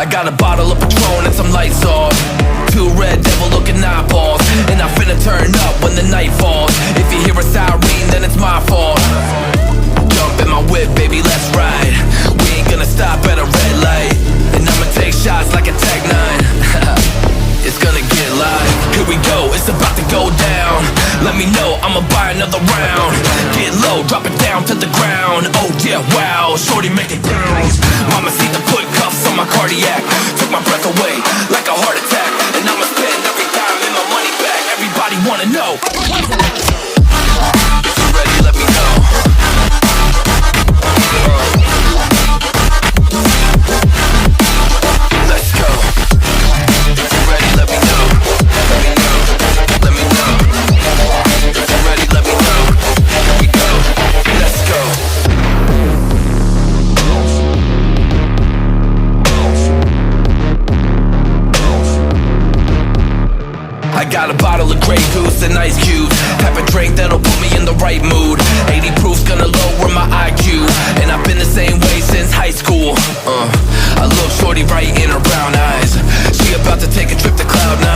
got a bottle of Patron and some lights off, two red devil looking eyeballs, and I finna turn up when the night falls. If you hear a siren, then it's my fault. Jump in my whip, baby, let's ride. We ain't gonna stop at a red light, and I'ma take shots like a Tech 9. It's gonna get live. Here we go, it's about to go down. Let me know, I'ma buy another round. Get low, drop it down to the ground. Oh yeah, wow, shorty make it bounce. Mama see the put cuffs on my cardiac. Took my breath away like a heart attack. And I'ma spend every dime and my money back. Everybody wanna know. If you're ready, let me know. Let's go. If you're ready, let me know. Let me know. Let me know. If you're ready, let me know. Here we go. Let's go. I got a bottle of Grey Goose and ice cubes. Have a drink that'll put me in the right mood. 80 proof's gonna lower my IQ, and I've been the same way since high school. I look shorty right in her brown eyes. She about to take a trip to Cloud9.